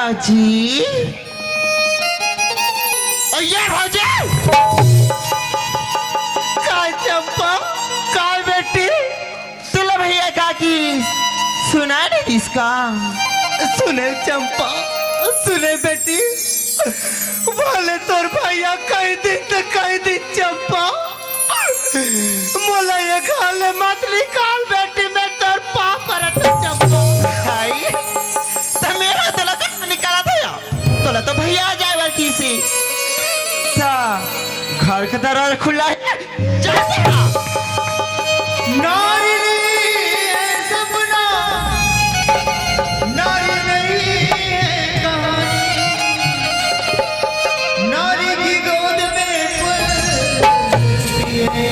भाजी ये भाजी काय चंपा काय बेटी तुला भैया काकी सुना नहीं इसका सुने चंपा सुने बेटी बोले तोर भैया कई दिन चंपा मोला ये खाले मत निकाल बेटी मैं तोर पाप परत चंपा भाई तो मेरा तोला तो निकाला था तोला तो भैया आ जाए बाकी से घर का दरवाजा खुला है जाते नारी नहीं है सपना नारी नहीं है कहानी नारी की गोद में पलती है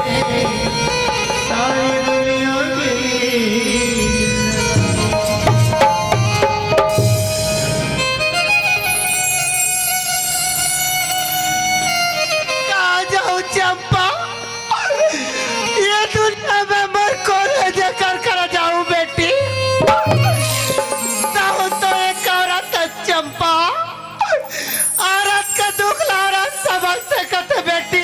सारी दुनिया की कहाँ जाऊँ चंपा ये दुनिया में मैं कॉलेज कर जाऊं बेटी चाहूं तो एक औरत है चंपा औरत का दुख औरत समझ सकते बेटी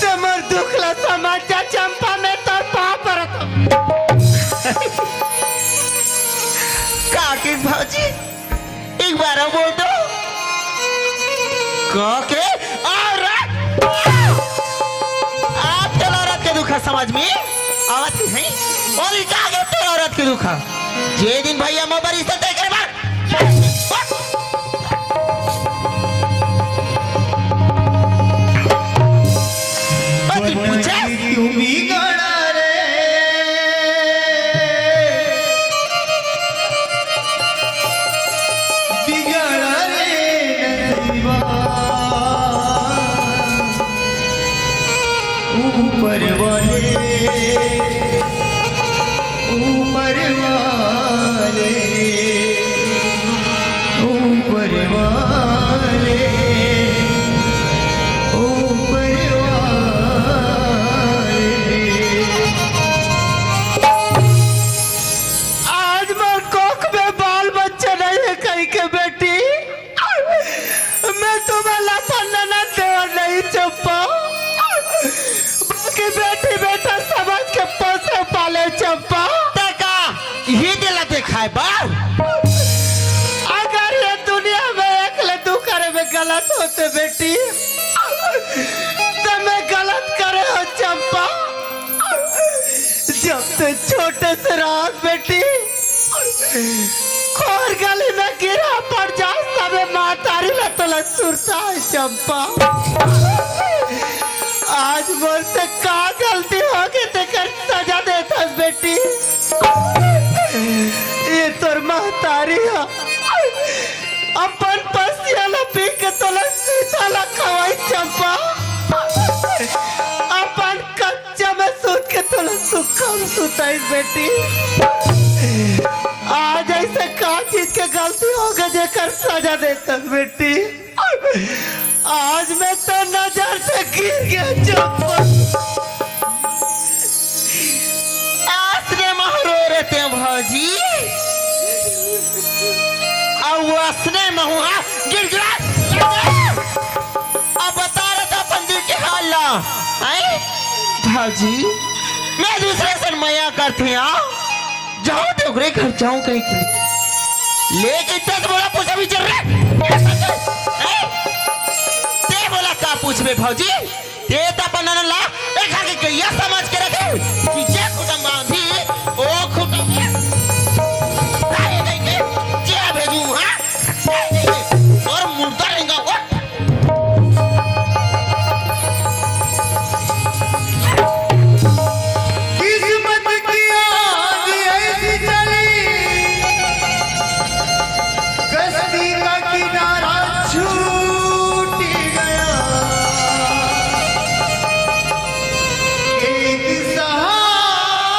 तुम्हार दुख ला समझ जा चंपा में तो पाप रख काकी भाजी एक बार और बोल दो काके औरत आप तो औरत के दुखा समझ में आवत है और इका के तो औरत के दुखा जे दिन भैया मोबाइल से देख रे बार अति पूछे तू भी गड़ा रे बिगड़ा रे नसीबा ऊपर वाले ऊपर वाले ऊपर वाले ऊपर वाले आज मैं कोख में बाल बच्चे नहीं है कहीं के बेटी मैं तुम्हें लपन्ना न देवर नहीं चंपा बाकी बेटी बेटा समझ के पोसे पाले चंपा तका ये दिला दिखाए बार अगर ये दुनिया में अकेले तू करे में गलत होते बेटी तो मैं गलत करे हो चंपा जब से छोटे से रात बेटी खोर गली में गिरा पड़ जा तबे मातारी में तोला सुरता है चंपा आज मुझसे का गलती होगी तेकर सजा देता बेटी ये तोर महतारी है अपन पसियाला पी के तोला सीताला खवाई चंपा अपन कच्चा में सूत के तोला सुखम सुताई बेटी आज ऐसे का चीज के गलती हो गई जेकर सजा देता बेटी आज मैं तो नजर से गिर गया चंपा आसरे महरो रहते हैं भाजी अब असने महुआ गिर गिरा अब बता रहा था पंडित के हाल ला भाजी मैं दूसरे से मया करती हूँ जाओ तो घर जाऊं कहीं के लिए लेकिन तक बोला पूछा भी चल रहा ते बोला का पूछ बे भाजी ते ता बनाना ला एक आगे गैया समझ के रखे कि जे खुदा बांधी ओ खुदा नहीं के जे भेजू हां और मुर्दा रहेगा वो किस्मत की आग ऐसी चली कश्ती का किनारा छूट गया एक सहारा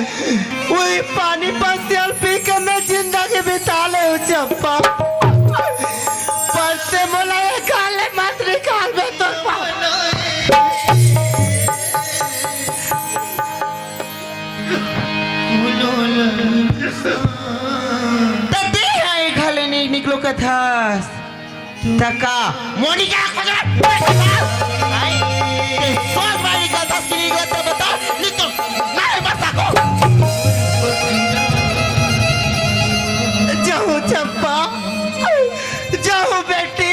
वही पानी पसियल पी के मैं जिंदगी बिता ले चंपा। पर से मोला ये गाले मत निकाल में तो तदे आई घाले नहीं निकलो कथा तका मोनिका खोजा आई ये सोच वाली कथा सुनी गई तो बता निकल नहीं बता को जाओ चंपा जाओ बेटी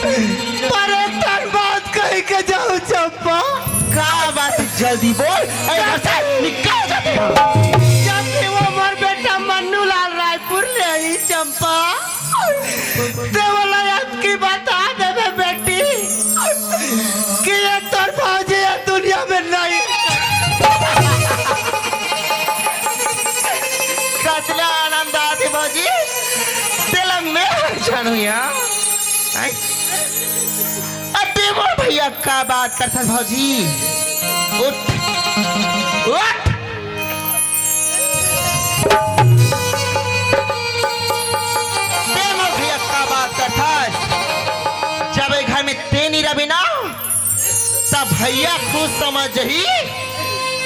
पर एक बार बात कह के जाओ चंपा। का बात जल्दी बोल ऐसा से निकल जाते हो जब भी वो मोर बेटा मन्नू लाल रायपुर ले आई चंपा तो बोला की बता दे बेटी कि ये तोर फौजी है दुनिया में नहीं। कसला आनंद आते बाजी तेलंग में जानू यार अबे वो भैया का बात करता भाजी उठ उठ देवो भैया का बात करता जब एक घर में तेनी रवि ना तब भैया खुद समझ ही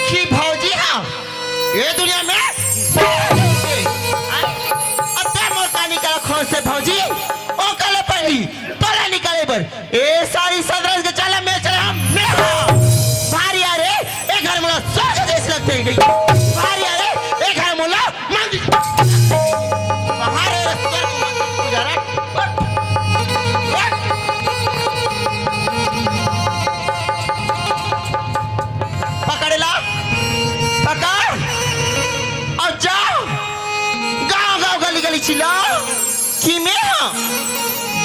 कि भौजी हाँ ये दुनिया में निकाला खोज से भौजी ओ कल पहली पहले निकाले पर ए सारी सदरस के चला मैं चला मैं भारी आ रे एक घर मुला सोच देश लगते गई भारी आ रे एक घर मुला मंदिर बाहर गुजारा पकड़ ला पकड़ और जाओ गांव गली गली चिल्ला कि मैं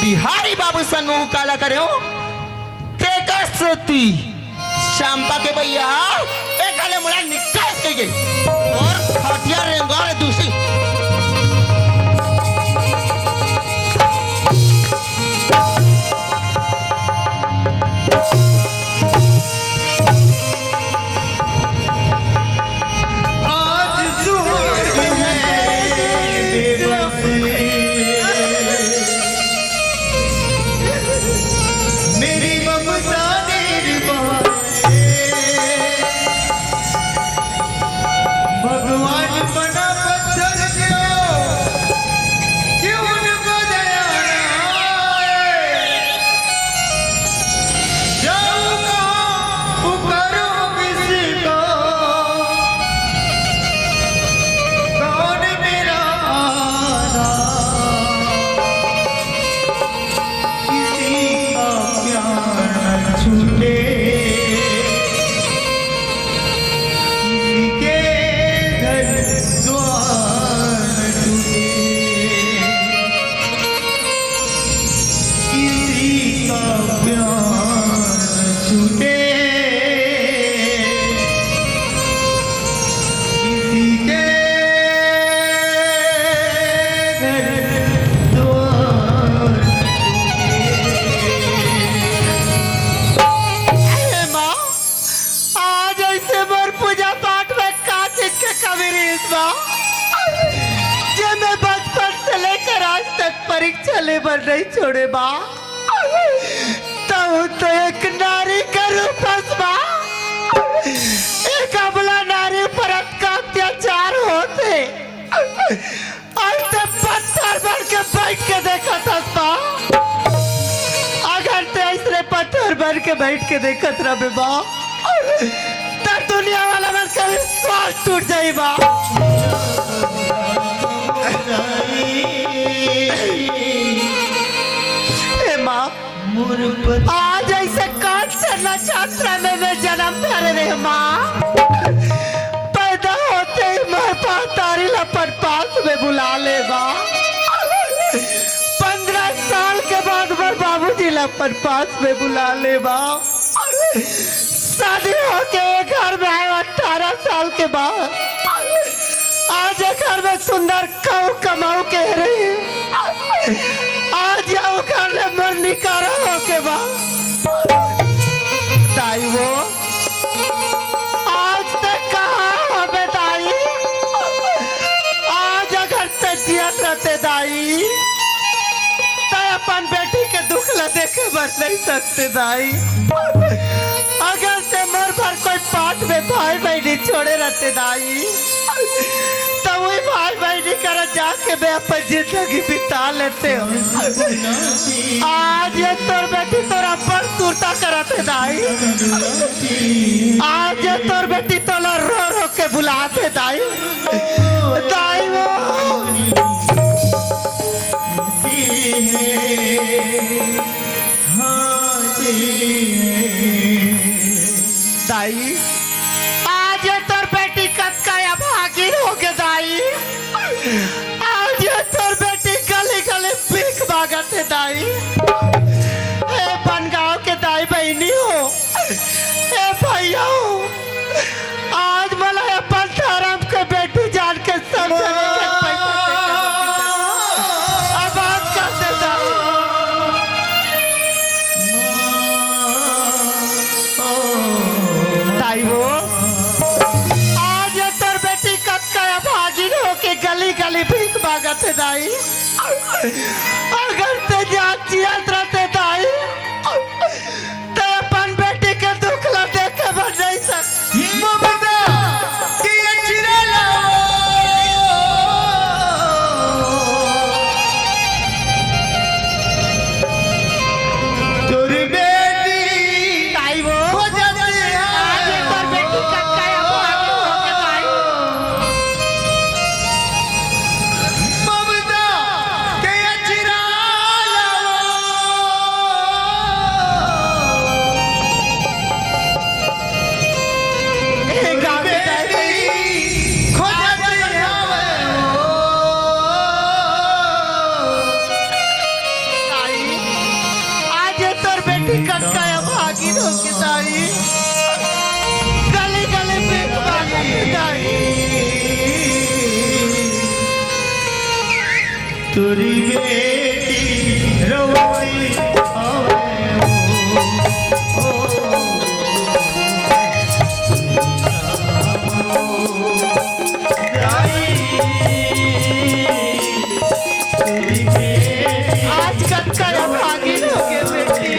बिहारी बाबू सन मुंह काला करे हो सती चंपा के भैया एक गले मुड़ा निकाल के गई और हथियार रेंगोर दूसरी परीक्षा लेबर नहीं छोड़े बा तो एक नारी का रूप बा एक अबला नारी पर का अत्याचार होते पत्थर भर के बैठ के देखा था अगर तेरे पत्थर भर के बैठ के देखत रहे बा तब दुनिया वाला मन का विश्वास टूट जाए बा। आज ऐसे कौन से नक्षत्र में मैं जन्म ले रही माँ पैदा होते ही मैं तारी लपट पास में बुला ले माँ 15 साल के बाद मैं बाबूजी लपट पास में बुला ले माँ शादी होके घर में आए 18 साल के बाद आज घर में सुंदर कौ कमाऊ कह रही आज जाओ घर में मर निकारा हो के बाद ताई वो आज तक कहाँ हो बेटाई दाई तो अपन बेटी के दुख ला देखे बर नहीं सकते दाई। अगर से मर भर कोई पाठ में भाई बहनी छोड़े रहते दाई तो वही भाई बहनी कर जाके मैं अपन जिंदगी बिता लेते हो। आज ये तोर बेटी तोरा पर तुरता करते दाई। आज ये तोर बेटी तोला रो रो के बुलाते दाई। दाई वो दाई आज ये तोर बेटी कद का या भागी हो के दाई। आज ये तोर बेटी गली गली भीख मांगत है दाई। ए बनगांव के दाई बहनी हो, ए भैया हो, आज मला अपन धर्म के बेटी जान के समझने के पैसा अब आज कर दे दाई हो। आज ये तोर बेटी कद का भागी हो के गली गली भीख मांगत है दाई। अगर ते जात रहते दाई तो अपन बेटी के दुख ला देख के बढ़ नहीं सकती। गली गली भीख मांगत दाई। तोरी बेटी रोवती आज कद का भागी हो के बेटी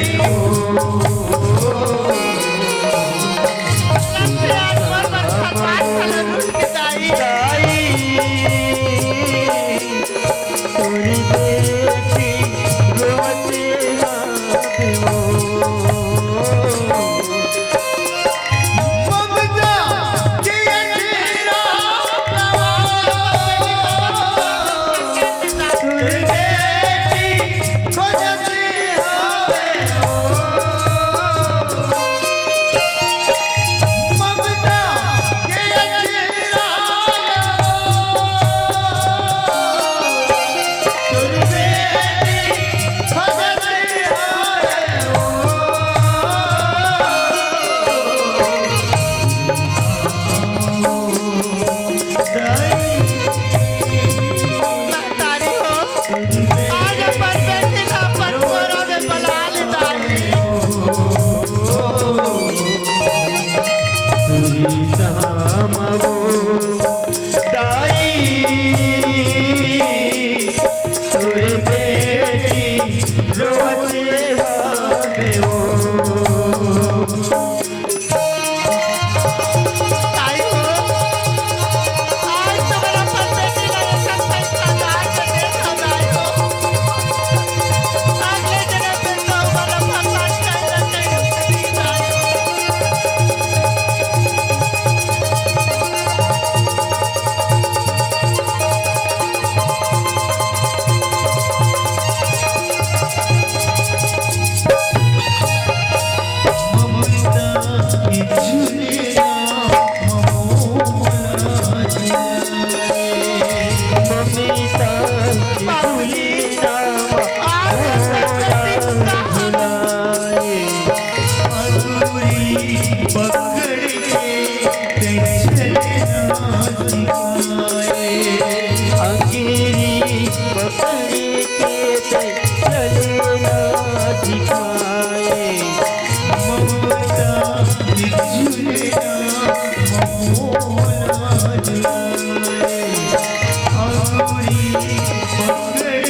पकड़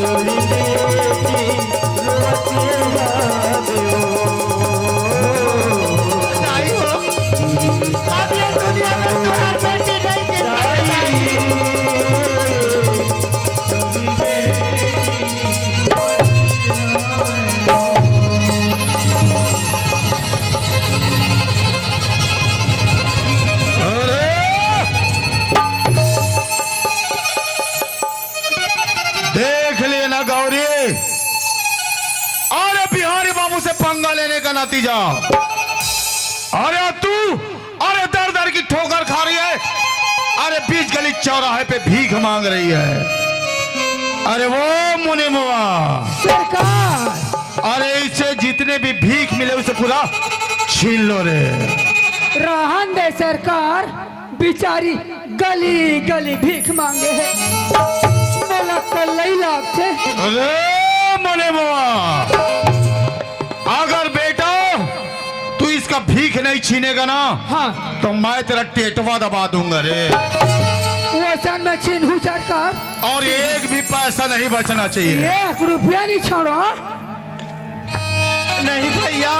तोरी बेटी रोवते याद नहीं हो अब ये दुनिया में तुम्हारी बेटी नहीं गिरती देख लिए ना गौरी, अरे बिहारी बाबू से पंगा लेने का नतीजा। अरे तू अरे दर दर की ठोकर खा रही है, अरे बीच गली चौराहे पे भीख मांग रही है। अरे वो मुनि मुआ, सरकार अरे इसे जितने भी भीख मिले उसे पूरा छीन लो रे। रहन दे सरकार, बिचारी गली गली भीख मांगे है, मेला कल थे। अरे मुनि मुआ, अगर बेटा तू इसका भीख नहीं छीनेगा ना, हाँ तो मैं तेरा टेटवा दबा दूंगा रे, वैसा मैं छीनू सरकार, और एक भी पैसा नहीं बचना चाहिए। 1 रुपया नहीं छोड़ो। नहीं भैया,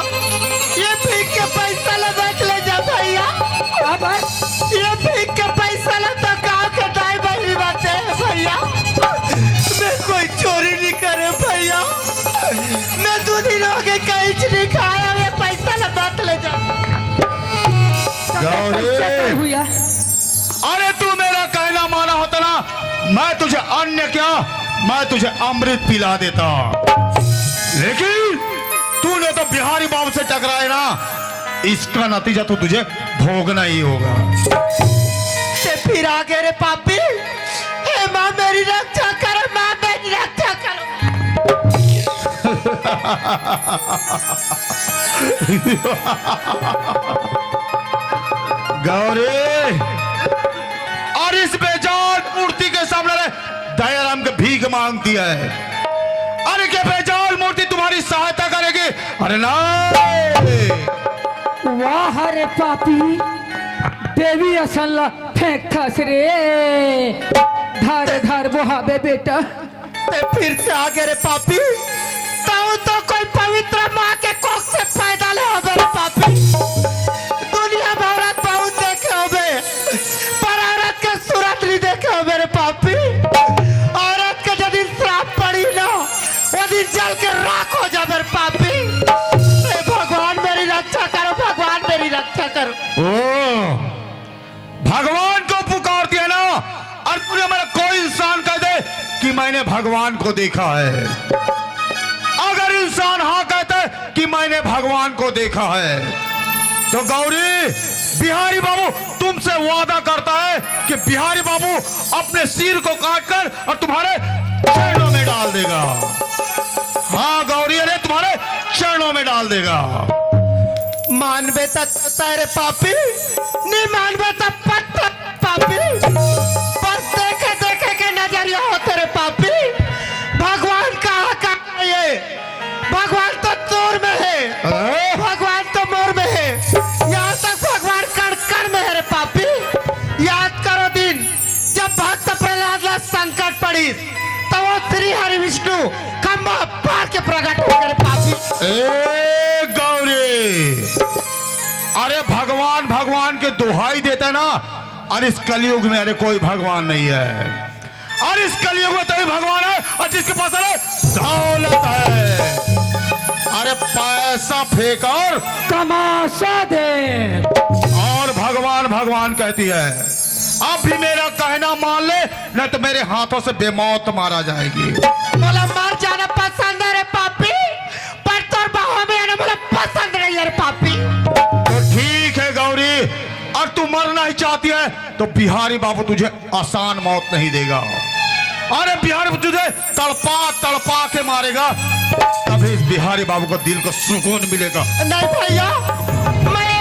ये भीख के पैसा ला बैठ ले जा भैया। अब ये भीख के पैसा ला तो गाँव के दाई बहनी बातें हैं भैया। मैं कोई चोरी नहीं करे भैया, मैं 2 दिन हो गए कहीं नहीं खाया, ये पैसा ला बैठ ले जा। गौरी, हुआ अरे तू मेरा कहना माना होता ना, मैं तुझे अन्य क्या, मैं तुझे अमृत पिला देता, लेकिन तूने तो बिहारी बाबू से टकराए ना, इसका नतीजा तो तुझे भोगना ही होगा। ते फिर आगे रे पापी, हे माँ मेरी रक्षा करो, माँ मेरी रक्षा करो। गौरी, और इस बेजान मूर्ति के सामने रे दयाराम के भीख मांगती है। अरे क्या बेजान मूर्ति तुम्हारी सहायता करेगी? अरे ना, वाह रे पापी, देवी असल्ला फेंक खस रे, धार धार बहावे बेटा। ते फिर से आगे रे पापी, तो कोई पवित्र माँ के कोख से पैदा ले हो मेरे पापी। दुनिया में औरत बहुत देखे हो बे, पर औरत के सूरत नहीं देखे हो मेरे पापी। औरत के जब दिन श्राप पड़ी ना, वो दिन जल के राख हो जा मेरे पापी। हे भगवान मेरी रक्षा करो, भगवान मेरी रक्षा करो। ओ भगवान को पुकारती है ना, और तूने मेरा कोई इंसान कह दे कि मैंने भगवान को देखा है। अगर इंसान हाँ कहता है कि मैंने भगवान को देखा है, तो गौरी बिहारी बाबू तुमसे वादा करता है कि बिहारी बाबू अपने सिर को काटकर और तुम्हारे चरणों में डाल देगा। हाँ गौरी, अरे तुम्हारे चरणों में डाल देगा। मानवे तेरे पापी, नहीं मानवे पत्थर पापी, बस देखे देखे के नजरिया हो तेरे पापी। भगवान कहाँ है ये? भगवान तो चोर में है, भगवान तो मोर में है, यहाँ तक भगवान कण कण में है रे पापी। याद करो दिन जब भक्त प्रहलाद ला संकट पड़ी, तो वो श्री हरि विष्णु खम्बा पार के प्रकट हो गए पापी। ए गौरी, अरे भगवान भगवान के दुहाई देता ना, और इस कलयुग में अरे कोई भगवान नहीं है, और इस कलयुग में तभी भगवान है और जिसके पास अरे दौलत है। अरे पैसा फेंक और तमाशा दे, और भगवान भगवान कहती है। अब भी मेरा कहना मान ले, न तो मेरे हाथों से बेमौत मारा जाएगी। बोला मर जाना पसंद है रे पापी, पर तोर बाहों में आना बोला पसंद नहीं है रे पापी। तो ठीक है गौरी, और तू मरना ही चाहती है तो बिहारी बाबू तुझे आसान मौत नहीं देगा। अरे बिहारी बाबू तुझे तड़पा तड़पा के मारेगा, तभी इस बिहारी बाबू को दिल को सुकून मिलेगा। नहीं भैया, मैं